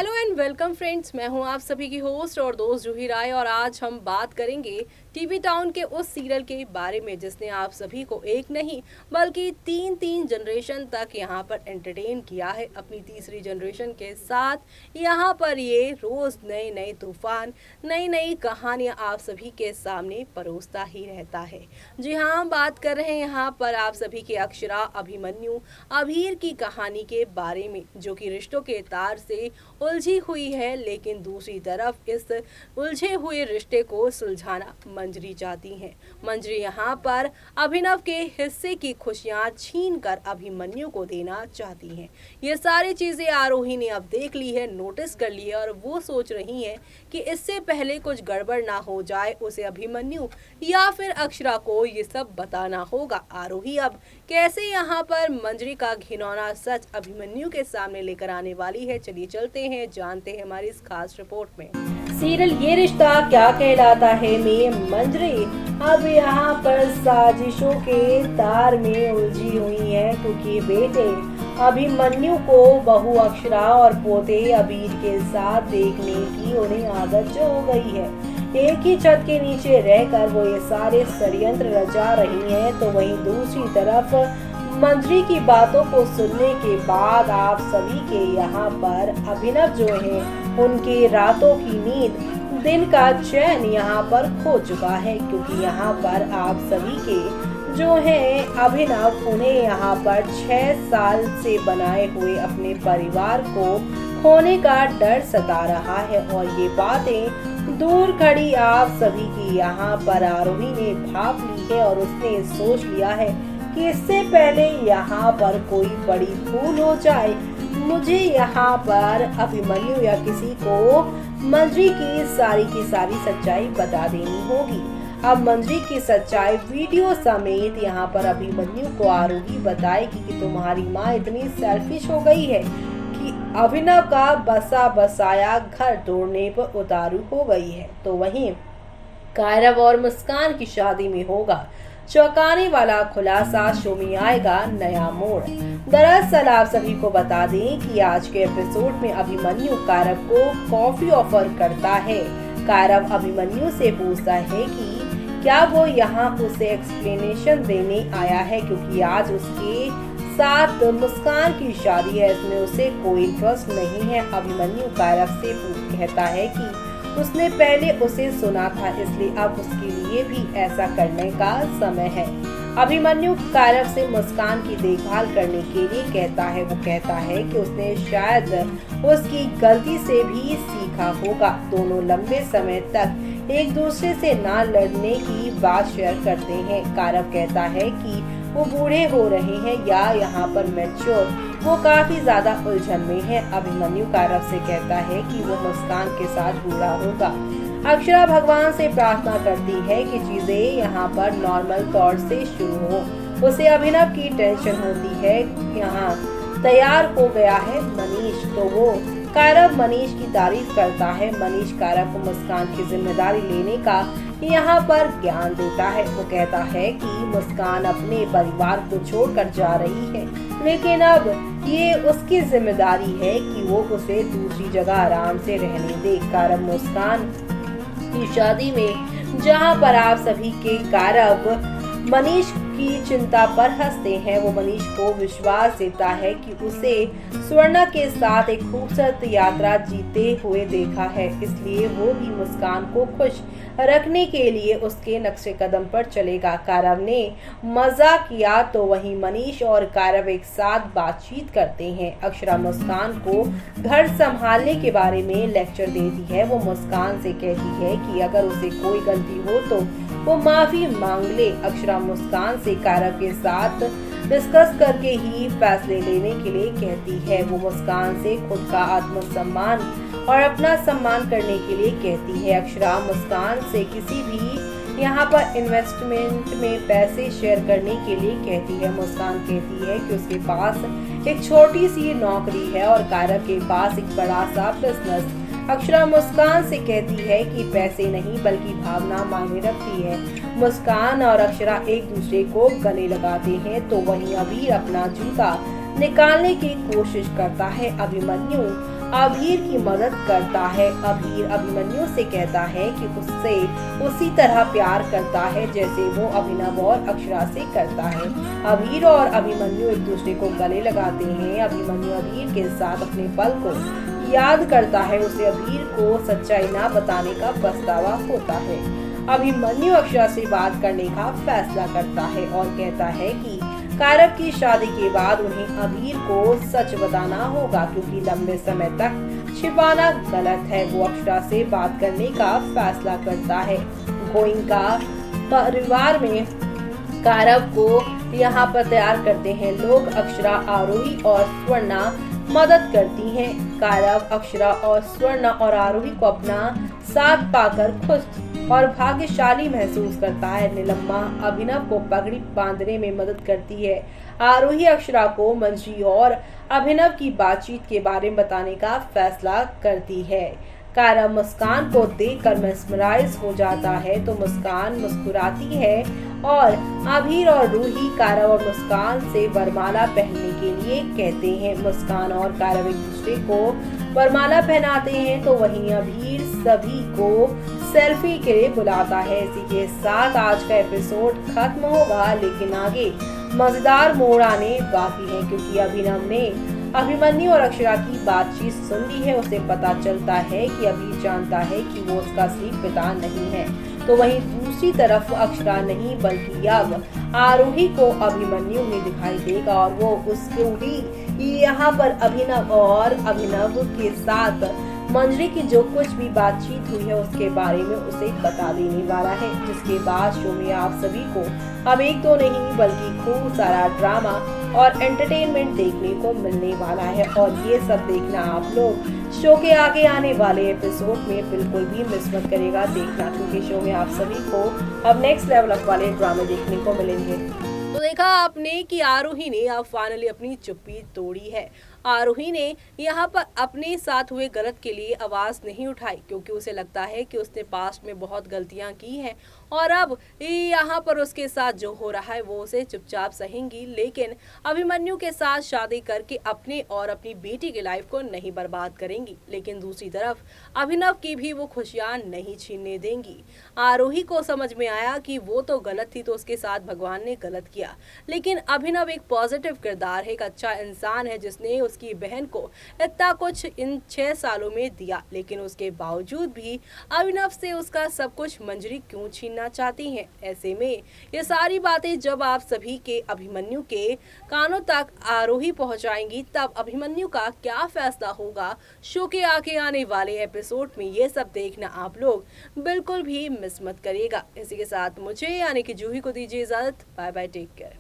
Hello and welcome friends, मैं हूं आप सभी की होस्ट और दोस्त जूही राय। और आज हम बात करेंगे टीवी टाउन के उस सीरियल के बारे में जिसने आप सभी को एक नहीं बल्कि तीन तीन जनरेशन तक यहां पर एंटरटेन किया है। अपनी तीसरी जनरेशन के साथ यहां पर ये रोज नए नए तूफान, नई नई कहानियां आप सभी के सामने परोसता ही रहता है। जी हाँ, हम बात कर रहे हैं यहाँ पर आप सभी के अक्षरा, अभिमन्यु, अभीर की कहानी के बारे में, जो कि रिश्तों के तार से उलझी हुई है। लेकिन दूसरी तरफ इस उलझे हुए रिश्ते को सुलझाना मंजरी चाहती हैं। मंजरी यहाँ पर अभिनव के हिस्से की खुशियां छीन कर अभिमन्यु को देना चाहती हैं। ये सारी चीजें आरोही ने अब देख ली है, नोटिस कर ली है, और वो सोच रही हैं कि इससे पहले कुछ गड़बड़ ना हो जाए, उसे अभिमन्यु या फिर अक्षरा को ये सब बताना होगा। आरोही अब कैसे यहाँ पर मंजरी का घिनौना सच अभिमन्यु के सामने लेकर आने वाली है, चलिए चलते हैं, जानते हैं हमारी इस खास रिपोर्ट में। सीरियल ये रिश्ता क्या कहलाता है में मंजरी अब यहाँ पर साजिशों के तार में उलझी हुई है, क्योंकि बेटे अभिमन्यु को बहू अक्षरा और पोते अबीर के साथ देखने की उन्हें आदत जो हो गई है। एक ही छत के नीचे रहकर वो ये सारे षड्यंत्र रचा रही हैं, तो वहीं दूसरी तरफ मंजरी की बातों को सुनने के बाद आप सभी के यहाँ पर अभिनव जो है, उनके रातों की नींद, दिन का चैन यहाँ पर खो चुका है। क्योंकि यहाँ पर आप सभी के जो है अभिनव, उन्हें यहाँ पर 6 साल से बनाए हुए अपने परिवार को खोने का डर सता रहा है। और ये बातें दूर खड़ी आप सभी की यहाँ पर आरोही ने भाप ली है, और उसने सोच लिया है कि इससे पहले यहाँ पर कोई बड़ी भूल हो जाए, मुझे यहाँ पर अभिमन्यु या किसी को मंजरी की सारी सच्चाई बता देनी होगी। अब मंजरी की सच्चाई वीडियो समेत यहाँ पर अभिमन्यु को आरोही बताएगी कि तुम्हारी माँ इतनी सेल्फिश हो गई है कि अभिनव का बसा बसाया घर तोड़ने पर उतारू हो गई है। तो वहीं कायरव और मुस्कान की शादी में होगा चौंकाने वाला खुलासा, शो में आएगा नया मोड़। दरअसल आप सभी को बता दें कि आज के एपिसोड में अभिमन्यु कायरव को कॉफी ऑफर करता है। कायरव अभिमन्यु से पूछता है कि क्या वो यहाँ उसे एक्सप्लेनेशन देने आया है, क्योंकि आज उसके साथ मुस्कान की शादी है, इसमें उसे कोई इंटरेस्ट नहीं है। अभिमन्यु कायरव से कहता है कि उसने पहले उसे सुना था, इसलिए अब उसके लिए भी ऐसा करने का समय है। अभिमन्यु कायरव से मुस्कान की देखभाल करने के लिए कहता है। वो कहता है कि उसने शायद उसकी गलती से भी सीखा होगा। दोनों लंबे समय तक एक दूसरे से ना लड़ने की बात शेयर करते हैं। कायरव कहता है कि वो बूढ़े हो रहे हैं या यहाँ पर मैच्योर, वो काफी ज्यादा उलझन में है। अभिमन्यु कायरव से कहता है कि वो मुस्कान के साथ बूढ़ा होगा। अक्षरा भगवान से प्रार्थना करती है कि चीजें यहाँ पर नॉर्मल तौर से शुरू हो। उसे अभिनव की टेंशन होती है। यहाँ तैयार हो गया है मनीष, तो वो कायरव मनीष की तारीफ करता है। मनीष कायरव को मुस्कान की जिम्मेदारी लेने का यहाँ पर ज्ञान देता है। वो कहता है कि मुस्कान अपने परिवार को छोड़कर जा रही है, लेकिन अब ये उसकी जिम्मेदारी है कि वो उसे दूसरी जगह आराम से रहने दे। कायरव मुस्कान की शादी में जहाँ पर आप सभी के कायरव मनीष की चिंता पर हंसते हैं, वो मनीष को विश्वास देता है कि उसे स्वर्णा के साथ एक खूबसूरत यात्रा जीते हुए देखा है, इसलिए वो भी मुस्कान को खुश रखने के लिए उसके नक्शे कदम पर चलेगा। कायरव ने मजाक किया, तो वहीं मनीष और कायरव एक साथ बातचीत करते हैं। अक्षरा मुस्कान को घर संभालने के बारे में लेक्चर देती है। वो मुस्कान से कहती है कि अगर उसे कोई गलती हो तो वो माफी मांग ले। अक्षरा मुस्कान से कायरव के साथ डिस्कस करके ही फैसले लेने के लिए कहती है। वो मुस्कान से खुद का आत्मसम्मान और अपना सम्मान करने के लिए कहती है। अक्षरा मुस्कान से किसी भी यहाँ पर इन्वेस्टमेंट में पैसे शेयर करने के लिए कहती है। मुस्कान कहती है कि उसके पास एक छोटी सी नौकरी है और कायरव के पास एक बड़ा सा बिजनेस। अक्षरा मुस्कान से कहती है कि पैसे नहीं बल्कि भावना मायने रखती है। मुस्कान और अक्षरा एक दूसरे को गले लगाते हैं, तो वहीं अबीर अपना जूता निकालने की कोशिश करता है। अभिमन्यु अभीर की मदद करता है। अभीर अभिमन्यु से कहता है कि उससे उसी तरह प्यार करता है जैसे वो अभिनव और अक्षरा से करता है। अभीर और अभिमन्यु एक दूसरे को गले लगाते हैं। अभिमन्यु अभीर के साथ अपने पल को याद करता है। उसे अभीर को सच्चाई ना बताने का पछतावा होता है। अभिमन्यु अक्षरा से बात करने का फैसला करता है और कहता है कि कायरव की शादी के बाद उन्हें अभीर को सच बताना होगा, क्योंकि लंबे समय तक छिपाना गलत है। वो अक्षरा से बात करने का फैसला करता है। गोइंका परिवार में कायरव को यहाँ पर तैयार करते हैं लोग। अक्षरा, आरोही और स्वर्णा मदद करती हैं। कायरव, अक्षरा और स्वर्णा और आरोही को अपना साथ पाकर खुश और भाग्यशाली महसूस करता है। नीलम्मा अभिनव को पगड़ी बांधने में मदद करती है। आरोही अक्षरा को मंजरी और अभिनव की बातचीत के बारे में बताने का फैसला करती है। कायरव मुस्कान को देखकर मेस्मराइज हो जाता है तो मुस्कान मुस्कुराती है और अभीर और रूही कायरव और मुस्कान से वरमाला पहनने के लिए कहते हैं। मुस्कान और कायरव एक दूसरे को वरमाला पहनाते हैं तो वहीं अभीर सभी को सेल्फी के लिए बुलाता है। इसी के साथ आज का एपिसोड खत्म होगा, लेकिन आगे मजेदार मोड़ आने बाकी है, क्योंकि अभिनव ने अभिमन्यु और अक्षरा की बातचीत सुन ली है। उसे पता चलता है कि अभीर जानता है कि वो उसका असली पिता नहीं है। तो वहीं दूसरी तरफ अक्षरा नहीं बल्कि अब आरोही को अभिमन्यु में दिखाई देगा और वो उसको भी यहाँ पर अभिनव के साथ मंजरी की जो कुछ भी बातचीत हुई है उसके बारे में उसे बता देने वाला है, जिसके बाद शो में आप सभी को अब एक दो नहीं बल्कि खूब सारा ड्रामा और एंटरटेनमेंट देखने को मिलने वाला है। और ये सब देखना आप लोग शो के आगे आने वाले एपिसोड में बिल्कुल भी मिस मत करेगा देखना, क्योंकि शो में आप सभी को अब नेक्स्ट लेवल अप वाले ड्रामे देखने को मिलेंगे। तो देखा आपने कि आरोही ने अब फाइनली अपनी चुप्पी तोड़ी है। आरोही ने यहाँ पर अपने साथ हुए गलत के लिए आवाज नहीं उठाई, क्योंकि उसे लगता है कि उसने पास्ट में बहुत गलतियां की हैं और अब यहाँ पर उसके साथ जो हो रहा है वो उसे चुपचाप सहेंगी, लेकिन अभिमन्यु के साथ शादी करके अपने और अपनी बेटी की लाइफ को नहीं बर्बाद करेंगी। लेकिन दूसरी तरफ अभिनव की भी वो खुशियां नहीं छीनने देंगी। आरोही को समझ में आया कि वो तो गलत थी तो उसके साथ भगवान ने गलत किया, लेकिन अभिनव एक पॉजिटिव किरदार है, एक अच्छा इंसान है जिसने उसकी बहन को इतना कुछ इन 6 सालों में दिया, लेकिन उसके बावजूद भी अभिनव से उसका सब कुछ मंजरी क्यों छीनना चाहती हैं। ऐसे में ये सारी बातें जब आप सभी के अभिमन्यु के कानों तक आरोही पहुंचाएंगी, तब अभिमन्यु का क्या फैसला होगा शो के आगे आने वाले एपिसोड में, ये सब देखना आप लोग बिल्कुल भी मिस मत करिएगा। इसी के साथ मुझे यानी कि जूही को दीजिए इजाजत। Bye bye, take care.